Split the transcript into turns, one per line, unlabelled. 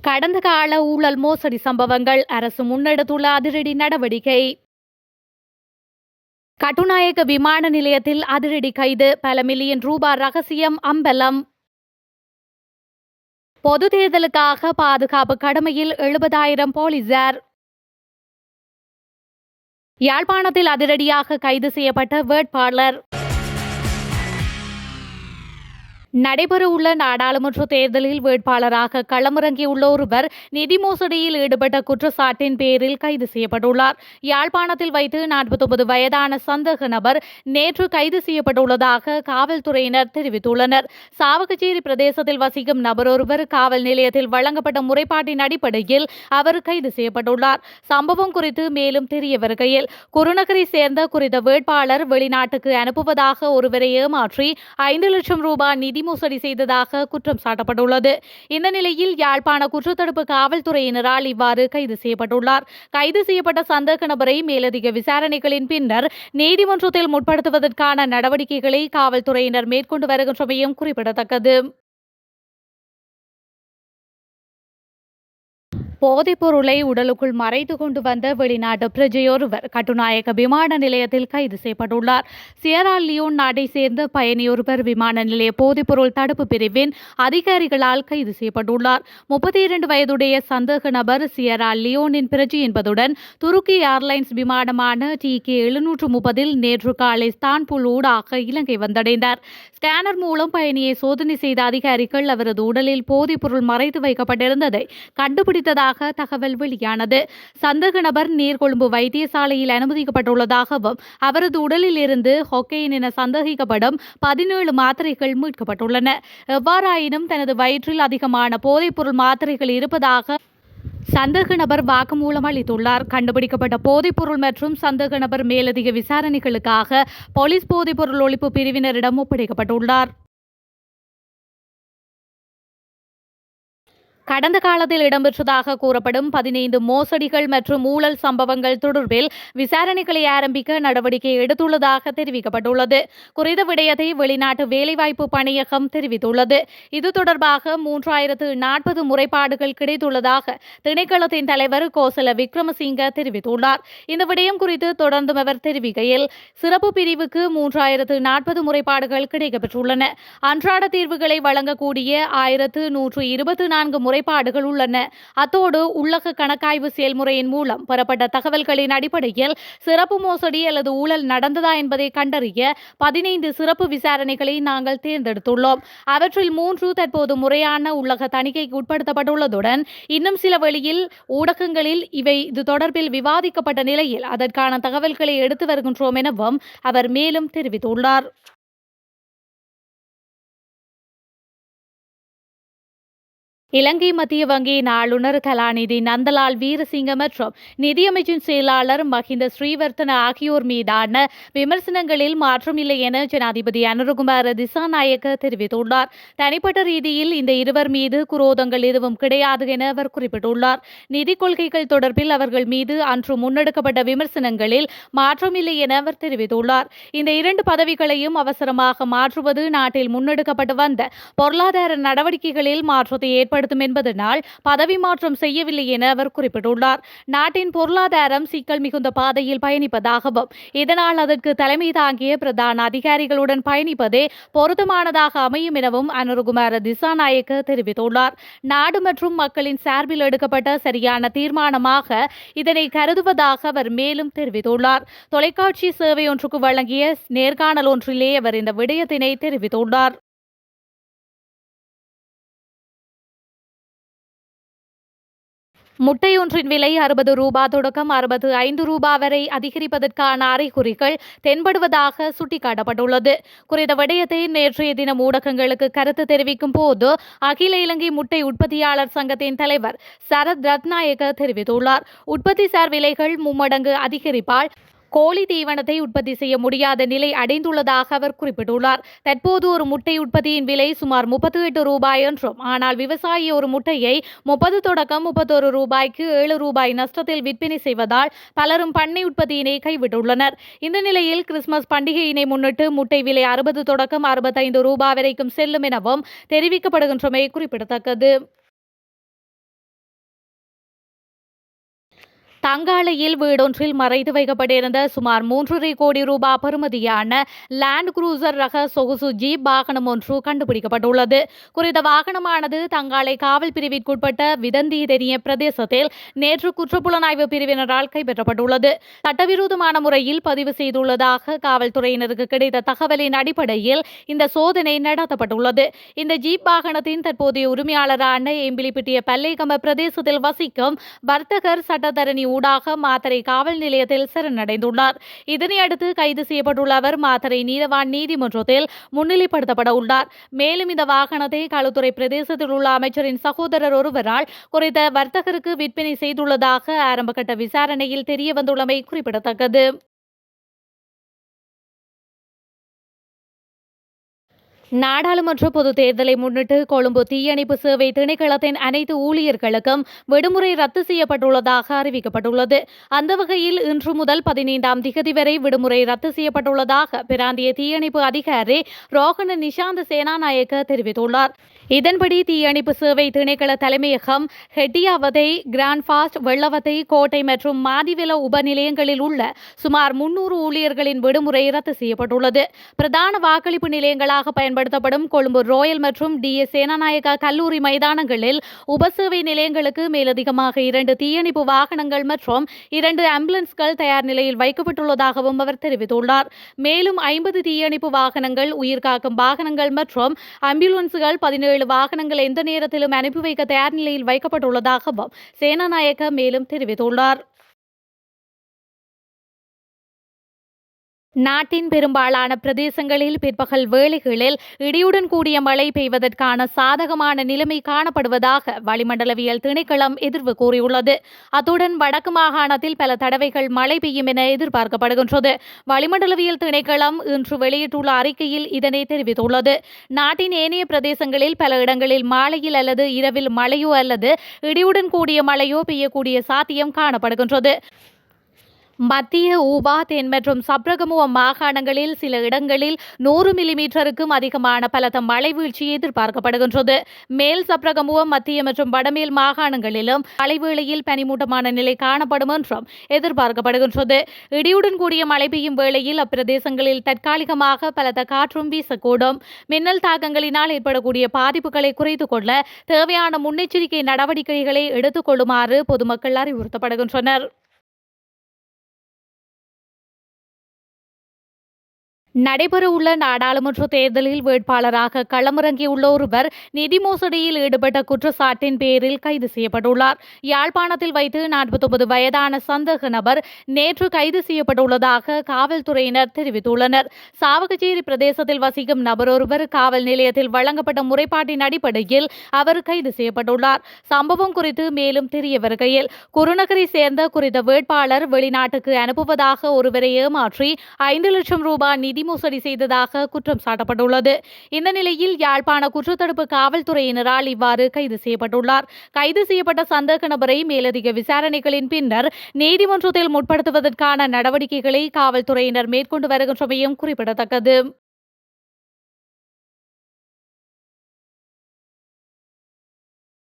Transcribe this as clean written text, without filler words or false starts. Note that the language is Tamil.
கடந்த கால ஊழல் மோசடி சம்பவங்கள் அரசு முன்னெடுத்துள்ள அதிரடி நடவடிக்கை. கட்டுநாயக்க விமான நிலையத்தில் அதிரடி கைது, பல மில்லியன் ரூபாய் ரகசியம் அம்பலம். பொது தேர்தலுக்காக பாதுகாப்பு கடமையில் 70,000 போலீசார். யாழ்ப்பாணத்தில் அதிரடியாக கைது செய்யப்பட்ட வேட்பாளர். நடைபெறவுள்ள நாடாளுமன்ற தேர்தலில் வேட்பாளராக களமிறங்கியுள்ள ஒருவர் நிதி மோசடியில் ஈடுபட்ட குற்றச்சாட்டின் பேரில் கைது செய்யப்பட்டுள்ளார். யாழ்ப்பாணத்தில் வைத்து 49 வயதான சந்தேக நபர் நேற்று கைது செய்யப்பட்டுள்ளதாக காவல்துறையினர் தெரிவித்துள்ளனர். சாவகச்சேரி பிரதேசத்தில் வசிக்கும் நபர் ஒருவர் காவல் நிலையத்தில் வழங்கப்பட்ட முறைப்பாட்டின் அடிப்படையில் அவர் கைது செய்யப்பட்டுள்ளார். சம்பவம் குறித்து மேலும் தெரிய வருகையில், குருநகரை சேர்ந்த குறித்த வேட்பாளர் வெளிநாட்டுக்கு அனுப்புவதாக ஒருவரை ஏமாற்றி 5 லட்சம் ரூபாய் நிதி மோசடி செய்ததாக குற்றம் சாட்டப்பட்டுள்ளது. இந்த நிலையில் யாழ்ப்பாண குற்றத்தடுப்பு காவல்துறையினரால் இவ்வாறு கைது செய்யப்பட்டுள்ளார். கைது செய்யப்பட்ட சந்தேக நபரை மேலதிக விசாரணைகளின் பின்னர் நீதிமன்றத்தில் முற்படுத்துவதற்கான நடவடிக்கைகளை காவல்துறையினர் மேற்கொண்டு வருகின்றமையும் குறிப்பிடத்தக்கது. போதைப் பொருளை உடலுக்குள் மறைத்து கொண்டு வந்த வெளிநாட்டு பிரஜையொருவர் கட்டுநாயக்க விமான நிலையத்தில் கைது செய்யப்பட்டுள்ளார். சியரா லியோன் நாட்டை சேர்ந்த பயணியொருவர் விமான நிலைய போதைப்பொருள் தடுப்பு பிரிவின் அதிகாரிகளால் கைது செய்யப்பட்டுள்ளார். 32 வயதுடைய சந்தேக நபர் சியரா லியோனின் பிரஜை என்பதுடன் துருக்கி ஏர்லைன்ஸ் விமானமான TK730 நேற்று காலை இஸ்தான்புல் ஊடாக இலங்கை வந்தடைந்தார். ஸ்கேனர் மூலம் பயணியை சோதனை செய்த அதிகாரிகள் அவரது உடலில் போதைப்பொருள் மறைத்து வைக்கப்பட்டிருந்ததை கண்டுபிடித்ததாக தகவல் வெளியானது. சந்தேக நபர் நீர்கொழும்பு வைத்தியசாலையில் அனுமதிக்கப்பட்டுள்ளதாகவும் அவரது உடலில் இருந்து ஹொக்கைன் என சந்தேகிக்கப்படும் 17 மாத்திரைகள் மீட்கப்பட்டுள்ளன. எவ்வாறாயினும் தனது வயிற்றில் அதிகமான போதைப்பொருள் மாத்திரைகள் இருப்பதாக சந்தேக நபர் வாக்குமூலம் அளித்துள்ளார். கண்டுபிடிக்கப்பட்ட போதைப்பொருள் மற்றும் சந்தேக நபர் மேலதிக விசாரணைகளுக்காக போலீஸ் போதைப்பொருள் ஒழிப்பு பிரிவினரிடம் ஒப்படைக்கப்பட்டுள்ளார். கடந்த காலத்தில் இடம்பெற்றதாக கூறப்படும் 15 மோசடிகள் மற்றும் ஊழல் சம்பவங்கள் தொடர்பில் விசாரணைகளை ஆரம்பிக்க நடவடிக்கை எடுத்துள்ளதாக தெரிவிக்கப்பட்டுள்ளது. குறித்த விடயத்தை வெளிநாட்டு வேலைவாய்ப்பு பணியகம் தெரிவித்துள்ளது. இது தொடர்பாக 3040 முறைப்பாடுகள் கிடைத்துள்ளதாக திணைக்களத்தின் தலைவர் கோசல விக்ரமசிங்க தெரிவித்துள்ளார். இந்த விடயம் குறித்து தொடர்ந்தும் அவர் தெரிவிக்கையில், சிறப்பு பிரிவுக்கு 3040 முறைப்பாடுகள் கிடைக்கப்பெற்றுள்ளன. அன்றாட தீர்வுகளை வழங்கக்கூடிய 1124 முறைப்பாடுகள் உள்ளன. அத்தோடு உள்ளக கணக்காய்வு செயல்முறையின் மூலம் பெறப்பட்ட தகவல்களின் அடிப்படையில் சிறப்பு மோசடி அல்லது ஊழல் நடந்ததா என்பதை கண்டறிய 15 சிறப்பு விசாரணைகளை நாங்கள் தேர்ந்தெடுத்துள்ளோம். அவற்றில் 3 தற்போது முறையான உள்ளக தணிக்கைக்கு உட்படுத்தப்பட்டுள்ளதுடன் இன்னும் சில வழியில் ஊடகங்களில் இவை இது தொடர்பில் விவாதிக்கப்பட்ட நிலையில் அதற்கான தகவல்களை எடுத்து வருகின்றோம் எனவும் அவர் மேலும் தெரிவித்துள்ளார். இலங்கை மத்திய வங்கியின் ஆளுநர் கலாநிதி நந்தலால் வீரசிங்க மற்றும் நிதியமைச்சின் செயலாளர் மஹிந்த ஸ்ரீவர்த்தன ஆகியோர் மீதான விமர்சனங்களில் மாற்றமில்லை என ஜனாதிபதி அனுரகுமார திசாநாயக்க தெரிவித்துள்ளார். தனிப்பட்ட ரீதியில் இந்த இருவர் மீது குரோதங்கள் எதுவும் கிடையாது என அவர் குறிப்பிட்டுள்ளார். நிதி கொள்கைகள் தொடர்பில் அவர்கள் மீது அன்று முன்னெடுக்கப்பட்ட விமர்சனங்களில் மாற்றமில்லை என அவர் தெரிவித்துள்ளார். இந்த 2 பதவிகளையும் அவசரமாக மாற்றுவது நாட்டில் முன்னெடுக்கப்பட்டு வந்த பொருளாதார நடவடிக்கைகளில் மாற்றத்தை ஏற்படுத்தும் என்பதனால் பதவி மாற்றம் செய்யவில்லை என அவர் குறிப்பிட்டுள்ளார். நாட்டின் பொருளாதாரம் சிக்கல் மிகுந்த பாதையில் பயணிப்பதாகவும் இதனால் அதற்கு தலைமை தாங்கிய பிரதான அதிகாரிகளுடன் பயணிப்பதே பொருத்தமானதாக அமையும் எனவும் அனுரகுமார திசாநாயக்க தெரிவித்துள்ளார். நாடு மற்றும் மக்களின் சார்பில் எடுக்கப்பட்ட சரியான தீர்மானமாக இதனை கருதுவதாக அவர் மேலும் தெரிவித்துள்ளார். தொலைக்காட்சி சேவை ஒன்றுக்கு வழங்கிய நேர்காணல் ஒன்றிலே அவர் இந்த விடயத்தினை தெரிவித்துள்ளார். முட்டை ஒன்றின் விலை 60 ரூபாய் தொடக்கம் 65 ரூபாய் வரை அதிகரிப்பதற்கான அறிகுறிகள் தென்படுவதாக சுட்டிக்காட்டப்பட்டுள்ளது. குறித்த விடயத்தை நேற்றைய தினம் ஊடகங்களுக்கு கருத்து தெரிவிக்கும் போது அகில இலங்கை முட்டை உற்பத்தியாளர் சங்கத்தின் தலைவர் சரத் ரத்நாயக்க தெரிவித்துள்ளார். உற்பத்திசார் விலைகள் மும்மடங்கு அதிகரிப்பால் கோழி தீவனத்தை உற்பத்தி செய்ய முடியாத நிலை அடைந்துள்ளதாக அவர் குறிப்பிட்டுள்ளார். தற்போது ஒரு முட்டை உற்பத்தியின் விலை சுமார் 38 ரூபாய் என்றும், ஆனால் விவசாயி ஒரு முட்டையை 30 தொடக்கம் 31 ரூபாய்க்கு 7 ரூபாய் நஷ்டத்தில் விற்பனை செய்வதால் பலரும் பண்ணை உற்பத்தியினை கைவிட்டுள்ளனர். இந்த நிலையில் கிறிஸ்துமஸ் பண்டிகையினை முன்னிட்டு முட்டை விலை 60 தொடக்கம் 65 ரூபாய் வரைக்கும் செல்லும் எனவும் தெரிவிக்கப்படுகின்றமை குறிப்பிடத்தக்கது. தங்காலையில் வீடொன்றில் மறைத்து வைக்கப்பட்டிருந்த சுமார் 3.5 கோடி ரூபாய் பெறுமதியான லேண்ட் குரூசர் ரக சொகுசு ஜீப் வாகனம் ஒன்று கண்டுபிடிக்கப்பட்டுள்ளது. குறித்த வாகனமானது தங்காலை காவல் பிரிவிற்குட்பட்ட விதந்திதெனிய பிரதேசத்தில் நேற்று குற்றப்புலனாய்வு பிரிவினரால் கைப்பற்றப்பட்டுள்ளது. சட்டவிரோதமான முறையில் பதிவு செய்துள்ளதாக காவல்துறையினருக்கு கிடைத்த தகவலின் அடிப்படையில் இந்த சோதனை நடத்தப்பட்டுள்ளது. இந்த ஜீப் வாகனத்தின் தற்போதைய உரிமையாளரான எம்பிலிப்பிட்டிய பல்லேகம பிரதேசத்தில் வசிக்கும் வர்த்தகர் சட்டத்தரணி ஊடாக மாத்தறை காவல் நிலையத்தில் சரணடைந்துள்ளார். இதனையடுத்து கைது செய்யப்பட்டுள்ள அவர் மாத்தறை நீதவான் நீதிமன்றத்தில் முன்னிலைப்படுத்தப்பட உள்ளார். மேலும் இந்த வாகனத்தை களுத்துறை பிரதேசத்தில் உள்ள அமைச்சரின் சகோதரர் ஒருவரால் குறித்த வர்த்தகருக்கு விற்பனை செய்துள்ளதாக ஆரம்பகட்ட விசாரணையில் தெரியவந்துள்ளமை குறிப்பிடத்தக்கது. நாடாளுமன்ற பொதுத் தேர்தலை முன்னிட்டு கொழும்பு தீயணைப்பு சேவை திணைக்களத்தின் அனைத்து ஊழியர்களுக்கும் விடுமுறை ரத்து செய்யப்பட்டுள்ளதாக அறிவிக்கப்பட்டுள்ளது. அந்த வகையில் இன்று முதல் 15ஆம் திகதி வரை விடுமுறை ரத்து செய்யப்பட்டுள்ளதாக பிராந்திய தீயணைப்பு அதிகாரி ரோஹண நிஷாந்த சேனாநாயக்க தெரிவித்துள்ளார். இதன்படி தீயணைப்பு சேவை திணைக்கள தலைமையகம் ஹெட்டியாவத்தை, கிராண்ட்பாஸ்ட், வெள்ளவத்தை, கோட்டை மற்றும் மாதிவெல உபநிலையங்களில் உள்ள சுமார் 300 ஊழியர்களின் விடுமுறை ரத்து செய்யப்பட்டுள்ளது. பிரதான வாக்களிப்பு நிலையங்களாக பயன்படுத்தப்படும் கொழும்பு ரோயல் மற்றும் DS சேனாநாயக்கா கல்லூரி மைதானங்களில் உபசேவை நிலையங்களுக்கு மேலதிகமாக 2 தீயணைப்பு வாகனங்கள் மற்றும் 2 ஆம்புலன்ஸ்கள் தயார் நிலையில் வைக்கப்பட்டுள்ளதாகவும் அவர் தெரிவித்துள்ளார். மேலும் 50 தீயணைப்பு வாகனங்கள், உயிர்காக்கும் வாகனங்கள் மற்றும் ஆம்புலன்ஸ்கள் 17 வாகனங்கள் எந்த நேரத்திலும் அனுப்பி வைக்க தயார் நிலையில் வைக்கப்பட்டுள்ளதாகவும் சேனாநாயக்க மேலும் தெரிவித்துள்ளார். நாட்டின் பெரும்பாலான பிரதேசங்களில் பிற்பகல் வேளைகளில் இடியுடன் கூடிய மழை பெய்வதற்கான சாதகமான நிலைமை காணப்படுவதாக வளிமண்டலவியல் திணைக்களம் எதிர்வு கூறியுள்ளது. அத்துடன் வடக்கு மாகாணத்தில் பல தடவைகள் மழை பெய்யும் என எதிர்பார்க்கப்படுகின்றது. வளிமண்டலவியல் திணைக்களம் இன்று வெளியிட்டுள்ள அறிக்கையில் இதனை தெரிவித்துள்ளது. நாட்டின் ஏனைய பிரதேசங்களில் பல இடங்களில் மாலையில் அல்லது இரவில் மழையோ அல்லது இடியுடன் கூடிய மழையோ பெய்யக்கூடிய சாத்தியம் காணப்படுகின்றது. மத்திய ஊபா, தென் மற்றும் சப்ரகமுவ மாகாணங்களில் சில இடங்களில் 100 மில்லிமீட்டருக்கும் அதிகமான பலத்த மழை வீழ்ச்சி எதிர்பார்க்கப்படுகின்றது. மேல் சப்ரகமுவம், மத்திய மற்றும் வடமேல் மாகாணங்களிலும் மழை வேளையில் பனிமூட்டமான நிலை காணப்படும் என்றும் எதிர்பார்க்கப்படுகின்றது. இடியுடன் கூடிய மழை பெய்யும் வேளையில் அப்பிரதேசங்களில் தற்காலிகமாக பலத்த காற்றும் வீசக்கூடும். மின்னல் தாக்கங்களினால் ஏற்படக்கூடிய பாதிப்புகளை குறைத்துக் கொள்ள தேவையான முன்னெச்சரிக்கை நடவடிக்கைகளை எடுத்துக் கொள்ளுமாறு பொதுமக்கள் அறிவுறுத்தப்படுகின்றனர். நடைபெறவுள்ள நாடாளுமன்ற தேர்தலில் வேட்பாளராக களமிறங்கியுள்ள ஒருவர் நிதி மோசடியில் ஈடுபட்ட குற்றச்சாட்டின் பேரில் கைது செய்யப்பட்டுள்ளார். யாழ்ப்பாணத்தில் வைத்து 49 வயதான சந்தேக நபர் நேற்று கைது செய்யப்பட்டுள்ளதாக காவல்துறையினர் தெரிவித்துள்ளனர். சாவகச்சேரி பிரதேசத்தில் வசிக்கும் நபர் ஒருவர் காவல் நிலையத்தில் வழங்கப்பட்ட முறைப்பாட்டின் அடிப்படையில் அவர் கைது செய்யப்பட்டுள்ளார். சம்பவம் குறித்து மேலும் தெரிய வருகையில் குருநகரை சேர்ந்த குறித்த வேட்பாளர் வெளிநாட்டுக்கு அனுப்புவதாக ஒருவரை ஏமாற்றி 5 லட்சம் ரூபாய் நிதி மோசடி செய்ததாக குற்றம் சாட்டப்பட்டுள்ளது. இந்த நிலையில் யாழ்ப்பாண குற்றத்தடுப்பு காவல்துறையினரால் இவ்வாறு கைது செய்யப்பட்டுள்ளார். கைது செய்யப்பட்ட சந்தேக நபரை மேலதிக விசாரணைகளின் பின்னர் நீதிமன்றத்தில் முற்படுத்துவதற்கான நடவடிக்கைகளை காவல்துறையினர் மேற்கொண்டு வருகின்றமையும் குறிப்பிடத்தக்கது.